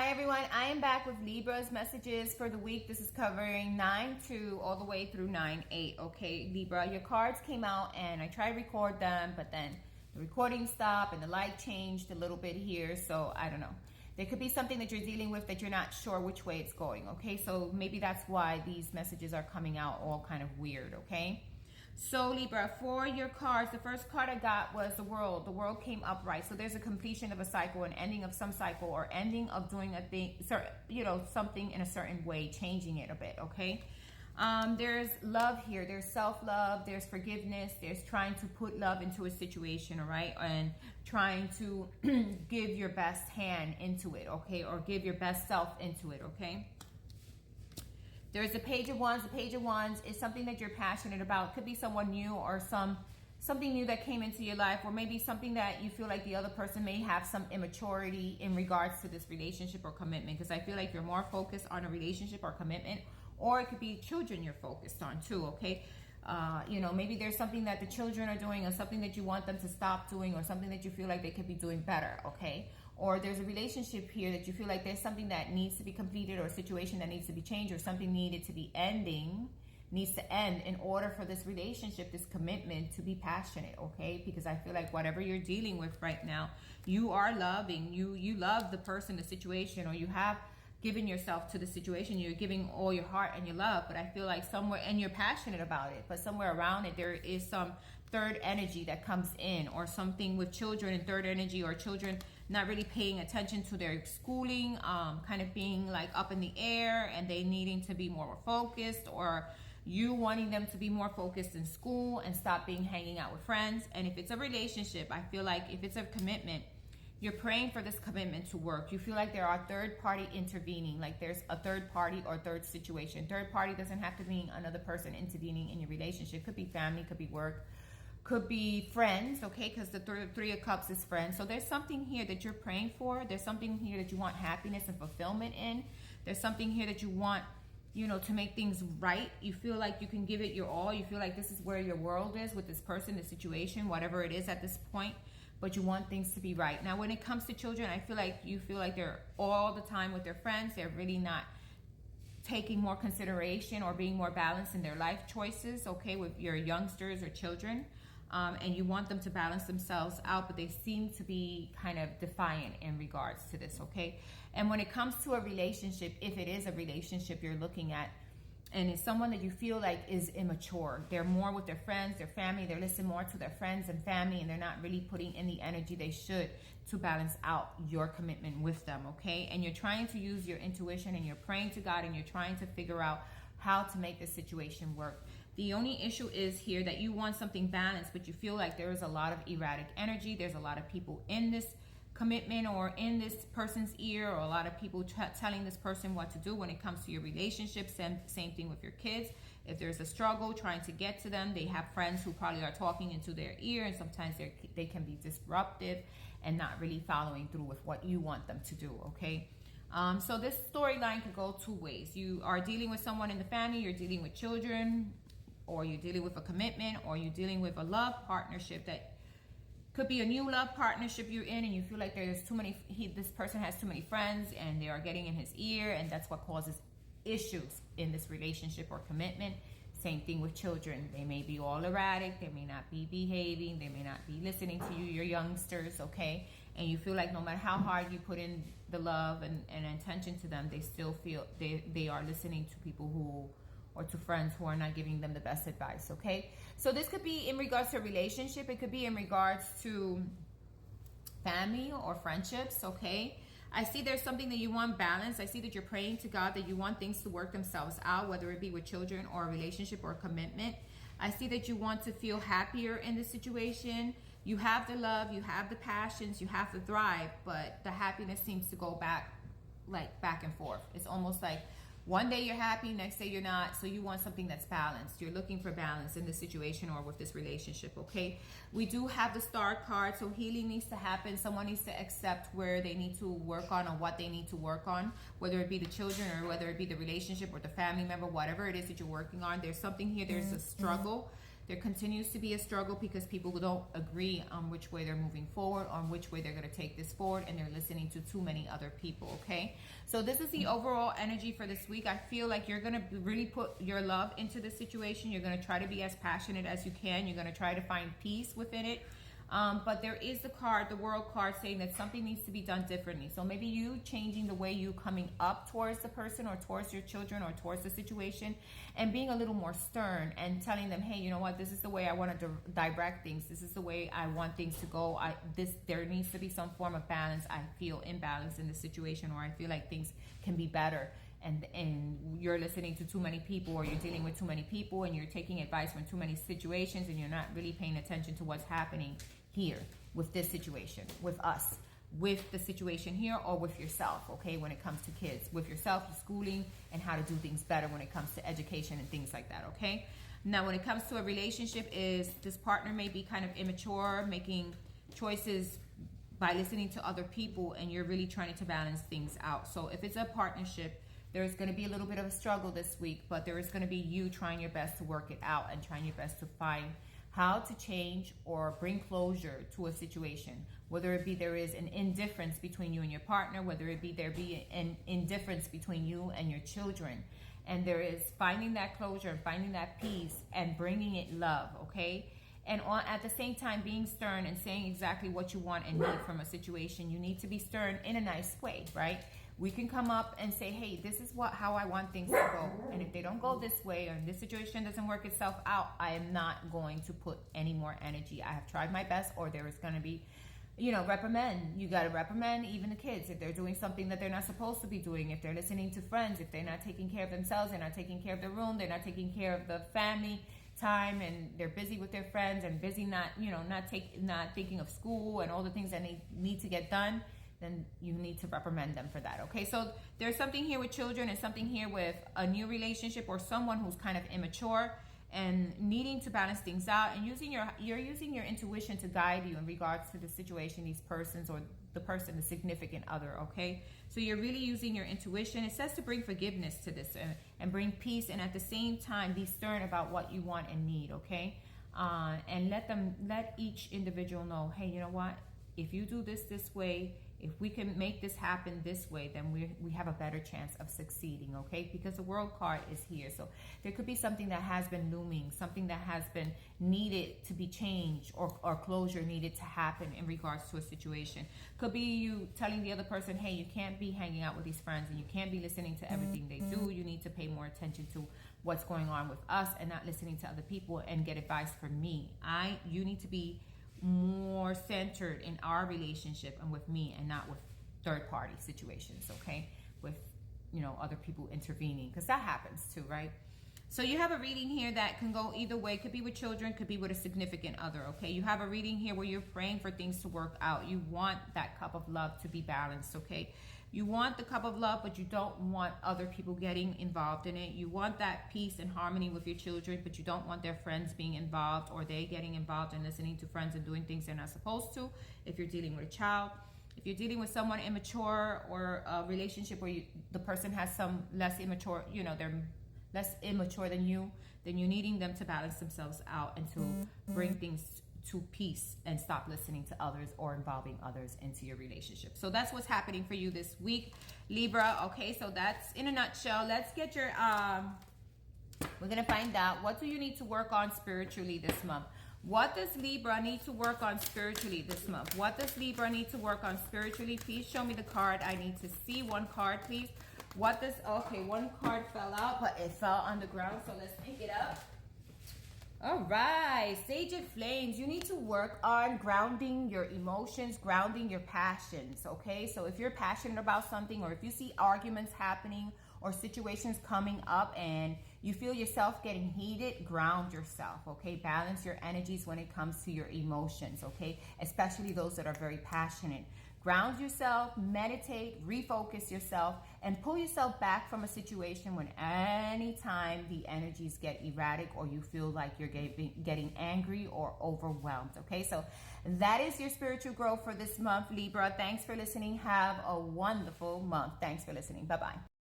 Hi everyone, I am back with Libra's messages for the week. This is covering 9-2 all the way through 9-8. Okay, Libra, your cards came out and I tried to record them, but then the recording stopped and the light changed a little bit here, so I don't know. There could be something that you're dealing with that you're not sure which way it's going, okay? So maybe that's why these messages are coming out all kind of weird, okay? So Libra, for your cards, the first card I got was the World. The World came upright. So there's a completion of a cycle, an ending of some cycle, or ending of doing a thing, something in a certain way, changing it a bit, okay? There's love here. There's self-love. There's forgiveness. There's trying to put love into a situation, all right? And trying to give your best hand into it, okay? Or give your best self into it, okay? There's the Page of Wands. The Page of Wands is something that you're passionate about. It could be someone new or something new that came into your life, or maybe something that you feel like the other person may have some immaturity in regards to this relationship or commitment, because I feel like you're more focused on a relationship or commitment, or it could be children you're focused on too, okay? Maybe there's something that the children are doing or something that you want them to stop doing or something that you feel like they could be doing better, okay? Or there's a relationship here that you feel like there's something that needs to be completed or a situation that needs to be changed or something needs to end in order for this relationship, this commitment to be passionate, okay? Because I feel like whatever you're dealing with right now, you are loving, you love the person, the situation, or you have given yourself to the situation, you're giving all your heart and your love, but I feel like somewhere, and you're passionate about it, but somewhere around it, there is some third energy that comes in, or something with children and third energy, or children not really paying attention to their schooling, kind of being like up in the air and they needing to be more focused, or you wanting them to be more focused in school and stop being hanging out with friends. And if it's a relationship, I feel like if it's a commitment, you're praying for this commitment to work. You feel like there are third party intervening, like there's a third party or third situation. Third party doesn't have to mean another person intervening in your relationship. Could be family, could be work, could be friends, okay? Because the Three of Cups is friends. So there's something here that you're praying for. There's something here that you want happiness and fulfillment in. There's something here that you want, to make things right. You feel like you can give it your all. You feel like this is where your world is with this person, the situation, whatever it is at this point. But you want things to be right. Now, when it comes to children, I feel like you feel like they're all the time with their friends. They're really not taking more consideration or being more balanced in their life choices, okay, with your youngsters or children. And you want them to balance themselves out, but they seem to be kind of defiant in regards to this, okay? And when it comes to a relationship, if it is a relationship you're looking at, and it's someone that you feel like is immature, they're more with their friends, their family, they're listening more to their friends and family, and they're not really putting in the energy they should to balance out your commitment with them, okay? And you're trying to use your intuition, and you're praying to God, and you're trying to figure out how to make this situation work. The only issue is here that you want something balanced, but you feel like there is a lot of erratic energy. There's a lot of people in this commitment or in this person's ear, or a lot of people telling this person what to do when it comes to your relationships. Same thing with your kids. If there's a struggle trying to get to them, they have friends who probably are talking into their ear, and sometimes they can be disruptive and not really following through with what you want them to do, okay? So this storyline could go two ways. You are dealing with someone in the family, you're dealing with children, or you're dealing with a commitment, or you're dealing with a love partnership that could be a new love partnership you're in, and you feel like there's too many, this person has too many friends and they are getting in his ear, and that's what causes issues in this relationship or commitment. Same thing with children. They may be all erratic, they may not be behaving, they may not be listening to you, your youngsters, okay? And you feel like no matter how hard you put in the love and attention to them, they still feel they are listening to people who, or to friends who are not giving them the best advice, okay? So this could be in regards to a relationship. It could be in regards to family or friendships, okay? I see there's something that you want balance. I see that you're praying to God that you want things to work themselves out, whether it be with children or a relationship or a commitment. I see that you want to feel happier in this situation. You have the love, you have the passions, you have the drive, but the happiness seems to go back and forth. It's almost like one day you're happy, next day you're not. So you want something that's balanced. You're looking for balance in this situation or with this relationship, okay? We do have the Star card, so healing needs to happen. Someone needs to accept where they need to work on or what they need to work on, whether it be the children or whether it be the relationship or the family member, whatever it is that you're working on. There's something here, there's a struggle There continues to be a struggle because people don't agree on which way they're moving forward, on which way they're going to take this forward, and they're listening to too many other people, okay? So this is the overall energy for this week. I feel like you're going to really put your love into this situation. You're going to try to be as passionate as you can. You're going to try to find peace within it. But there is the card, the World card, saying that something needs to be done differently. So maybe you changing the way you coming up towards the person or towards your children or towards the situation, and being a little more stern and telling them, hey, you know what, this is the way I want to direct things. This is the way I want things to go. There needs to be some form of balance. I feel imbalance in the situation, or I feel like things can be better. And you're listening to too many people, or you're dealing with too many people, and you're taking advice from too many situations, and you're not really paying attention to what's happening here with this situation, with us, with the situation here, or with yourself, okay, when it comes to kids, with yourself, your schooling, and how to do things better when it comes to education and things like that, okay? Now, when it comes to a relationship, is this partner may be kind of immature, making choices by listening to other people, and you're really trying to balance things out. So if it's a partnership, there's going to be a little bit of a struggle this week, but there is going to be you trying your best to work it out and trying your best to find how to change or bring closure to a situation. Whether it be there is an indifference between you and your partner, whether it be there be an indifference between you and your children. And there is finding that closure and finding that peace and bringing it love, okay? And at the same time, being stern and saying exactly what you want and need from a situation. You need to be stern in a nice way, right? We can come up and say, hey, this is how I want things to go. And if they don't go this way, or this situation doesn't work itself out, I am not going to put any more energy. I have tried my best, or there is going to be, reprimand. You got to reprimand even the kids if they're doing something that they're not supposed to be doing, if they're listening to friends, if they're not taking care of themselves, they're not taking care of their room, they're not taking care of the family time, and they're busy with their friends and busy not thinking of school and all the things that they need to get done, then you need to reprimand them for that, okay? So there's something here with children and something here with a new relationship, or someone who's kind of immature and needing to balance things out, and you're using your intuition to guide you in regards to the situation, these persons, or the person, the significant other, okay? So you're really using your intuition. It says to bring forgiveness to this and bring peace, and at the same time be stern about what you want and need, okay? And let each individual know, hey, you know what? If you do this way, if we can make this happen this way, then we have a better chance of succeeding, okay? Because the World card is here. So there could be something that has been looming, something that has been needed to be changed, or closure needed to happen in regards to a situation. Could be you telling the other person, hey, you can't be hanging out with these friends, and you can't be listening to everything they do. You need to pay more attention to what's going on with us and not listening to other people and get advice from me. You need to be more centered in our relationship and with me, and not with third party situations, okay? With other people intervening, because that happens too, right? So you have a reading here that can go either way. Could be with children, could be with a significant other, okay? You have a reading here where you're praying for things to work out. You want that cup of love to be balanced, okay? You want the cup of love, but you don't want other people getting involved in it. You want that peace and harmony with your children, but you don't want their friends being involved, or they getting involved and listening to friends and doing things they're not supposed to, if you're dealing with a child. If you're dealing with someone immature, or a relationship where the person has some less immature, they're less immature than you, then you're needing them to balance themselves out and to bring things to peace and stop listening to others or involving others into your relationship. So that's what's happening for you this week, Libra. Okay, so that's in a nutshell. Let's get your we're gonna find out, what do you need to work on spiritually this month? What does Libra need to work on spiritually this month? What does Libra need to work on spiritually? Please show me the card. I need to see one card, please. Okay, one card fell out, but it fell on the ground, so let's pick it up. All right, Sage of Flames. You need to work on grounding your emotions, grounding your passions, okay? So if you're passionate about something, or if you see arguments happening or situations coming up and you feel yourself getting heated, ground yourself, okay? Balance your energies when it comes to your emotions, okay? Especially those that are very passionate. Ground yourself, meditate, refocus yourself, and pull yourself back from a situation when anytime the energies get erratic, or you feel like you're getting angry or overwhelmed, okay? So that is your spiritual growth for this month, Libra. Thanks for listening. Have a wonderful month. Thanks for listening. Bye-bye.